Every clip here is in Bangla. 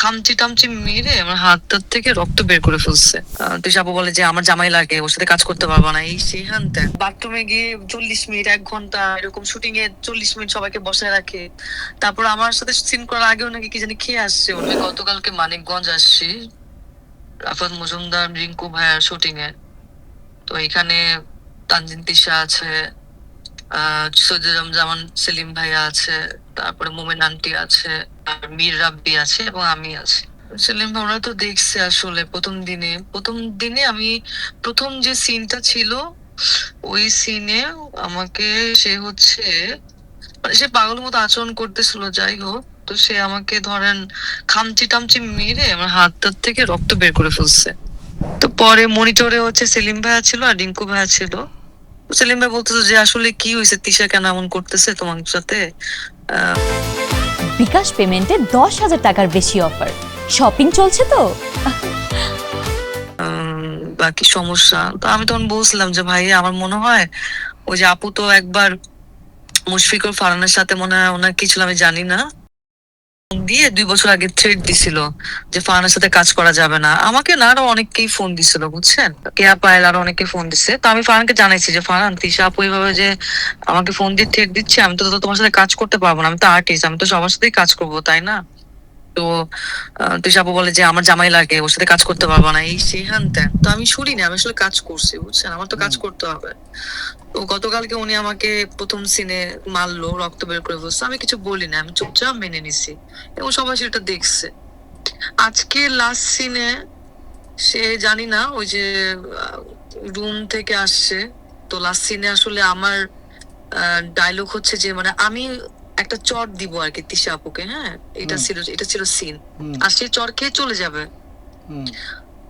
খামচি টামচি মেরে আমার হাতটার থেকে রক্ত বের করে ফেলছে। তিশা আপু বলে যে আমার জামাই লাগে, ওর সাথে কাজ করতে পারবো না, এই সেই হ্যান ত্যান। বাথরুমে গিয়ে 40 মিনিট 1 ঘন্টা এরকম শুটিং এ 40 মিনিট সবাইকে বসায় রাখে। তারপর আমার সাথে সিন করার আগেও নাকি কি জানি খেয়ে আসছে। আমি গতকালকে মানিকগঞ্জ আসছি রাফাত মজুমদার রিঙ্কু ভাইয়ার শুটিং এ। তো এখানে তানজিন তিশা আছে, সৈয়দুজ্জামান সেলিম ভাইয়া আছে, তারপরে মোমেন আন্টি আছে, আর মীর রাব্বি আছে এবং আমি আছি। সেলিম ভাই ওরা তো দেখছে আসলে প্রথম দিনে আমি প্রথম যে সিনটা ছিল ওই সিনে আমাকে সে হচ্ছে মানে সে পাগল মতো আচরণ করতেছিল, যাই হোক। তো সে আমাকে ধরেন খামচি টামচি মেরে আমার হাতটার থেকে রক্ত বের করে ফেলছে। তো পরে মনিটরে হচ্ছে সেলিম ভাইয়া ছিল আর রিঙ্কু ভাইয়া ছিল। সেলিম ভাই বলতেছে যে আসলে কি হয়েছে, তিশা কেন এমন করতেছে তোমার সাথে। আহ, বিকাশ পেমেন্টে 10,000 টাকার বেশি অফার। শপিং চলছে তো। বাকি সমস্যা তো আমি তখন বলছিলাম যে ভাই আমার মনে হয় ওই যে আপু তো একবার মুশফিকুর ফারহানের সাথে মনে হয় ওনার কি ছিল আমি জানি না, দিয়ে 2 বছর আগে থ্রেট দিছিল যে ফারহানের সাথে কাজ করা যাবে না। আমাকে না আরো অনেককেই ফোন দিছিল, বুঝছেন, কেয়া পায়েল আরো অনেকে ফোন দিছে। তো আমি ফারহানকে জানাইছি যে ফারহান তিশা আপু এইভাবে যে আমাকে ফোন দিয়ে থ্রেট দিচ্ছে, আমি তো তোমার সাথে কাজ করতে পারবো না, আমি তো আর্টিস্ট, আমি তো সবার সাথেই কাজ করবো, তাই না? তো তিশা আপু বলে যে আমার জামাই লাগে, ওর সাথে কাজ করতে পারবো না, এই সেই হ্যান ত্যান। তো আমি শুনিনি, আমি আসলে কাজ করছি, বুঝছেন, আমার তো কাজ করতে হবে। তো গতকালকে উনি আমাকে প্রথম সিনে মারলো, রক্ত বের করে ফেলছে, আমি কিছু বলি না, আমি চুপচাপ মেনে নিছি এবং সবাই সেটা দেখছে। আজকে লাস্ট সিনে সে জানি না ওই যে রুম থেকে আসছে। তো লাস্ট সিনে আসলে আমার ডায়লগ হচ্ছে যে মানে আমি একটা চট দিব আর কি তিশা আপুকে, হ্যাঁ, এটা ছিল সিন। আর সে চট খেয়ে চলে যাবে।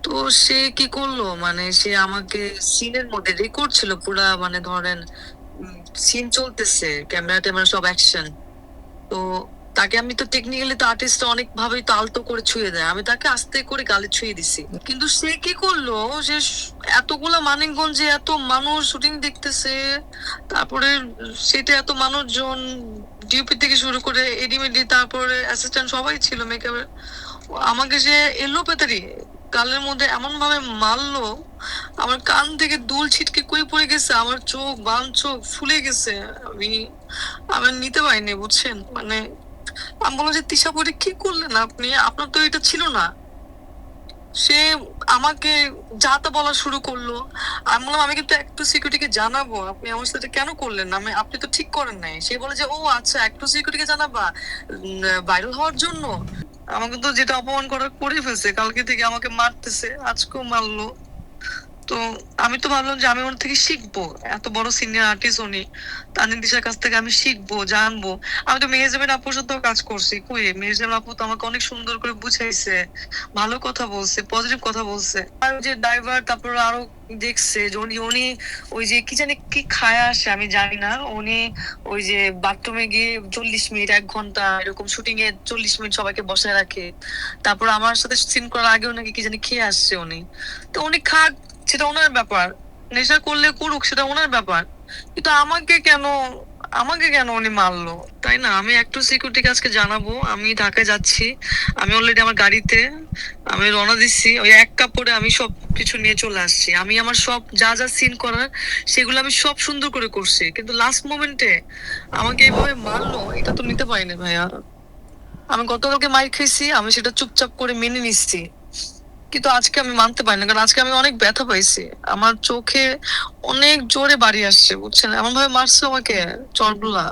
তো সে কি করলো, মানে সে আমাকে সিনের মধ্যে রেকর্ড ছিল পুরা, মানে ধরেন সিন চলতেছে, ক্যামেরা ট্যামেরা সব অ্যাকশন। তো তাকে আমি তো টেকনিক্যালি তো আর্টিস্ট অনেক ভাবেই তো আলতো করে ছুঁয়ে দেয়, আমি তাকে আস্তে করে গালে ছুঁয়ে দিছি। কিন্তু সে কি করলো, যে এতগুলা মানিকগঞ্জে এত মানুষ শুটিং দেখতেছে, তারপরে সেটা এত মানুষজন, ডিউপি থেকে শুরু করে এডিমেডি তারপরে অ্যাসিস্ট্যান্ট সবাই ছিল মেকআপের, আমাকে সে এলো পেতারি গালের মধ্যে এমন ভাবে মারলো, আমার কান থেকে দুল ছিটকে কই পড়ে গেছে, আমার চোখ বাম চোখ ফুলে গেছে। আমি আমি নিতে পারিনি, বুঝছেন, মানে আমি বললাম যে তিশা পরে কি করলেন আপনি, আপনার তো এটা ছিল না। সে আমাকে যা তা বলা শুরু করলো। আমি বললাম আমি কিন্তু একটু সিকিউরিটিকে জানাবো, আপনি আমার সাথে কেন করলেন না, আপনি তো ঠিক করেন নাই। সে বলে যে ও আচ্ছা, একটু সিকিউরিটিকে জানাবা ভাইরাল হওয়ার জন্য। আমাকে তো যেটা অপমান করার করে ফেলছে, কালকে থেকে আমাকে মারতেছে, আজকেও মারলো। তো আমি তো ভাবলাম যে আমি ওর থেকে শিখবো, এত বড় সিনিয়র আর্টিস্ট উনি, তানজিন তিশার কাছ থেকে আমি শিখবো জানবো। আমি তো মেহেজাবিন আপুর সাথেও কাজ করছি, কই মেহেজাবিন আপু তো আমাকে অনেক সুন্দর করে বুঝাইছে, ভালো কথা বলছে, পজিটিভ কথা বলছে। আর ওই যে ড্রাইভার তারপর আরো দেখছে যে উনি উনি ওই যে কি জানি কি খায় আসে আমি জানি না, উনি ওই যে বাথরুমে গিয়ে 40 মিনিট 1 ঘন্টা এরকম শুটিং এ 40 মিনিট সবাইকে বসায় রাখে। তারপর আমার সাথে সিন করার আগেও নাকি কি জানি খেয়ে আসছে উনি। তো উনি খাক, সেটা ওনার ব্যাপার, নেশা করলে করুক, সেটা ওনার ব্যাপার। কিন্তু আমাকে কেন উনি মারলো, তাই না? আমি একটু সিকিউরিটি কাজকে জানাবো, আমি ঢাকায় যাচ্ছি, আমি অলরেডি আমার গাড়িতে আমি রওনা দিচ্ছি, ওই এক কাপড়ে আমি সব কিছু নিয়ে চলে আসছি। আমি আমার সব যা যা সিন করার সেগুলো আমি সব সুন্দর করে করছি, কিন্তু লাস্ট মোমেন্টে আমাকে এইভাবে মারলো, এটা তো নিতে পারিনি ভাইয়া। আমি গতকালকে মাইর খাইছি, আমি সেটা চুপচাপ করে মেনে নিচ্ছি, কিন্তু আজকে আমি মানতে পারি না, কারণ আজকে আমি অনেক ব্যথা পাইছি, আমার চোখে অনেক জোরে বাড়ি আসছে, বুঝছেন, এমন ভাবে মারছে আমাকে চড়গুলা।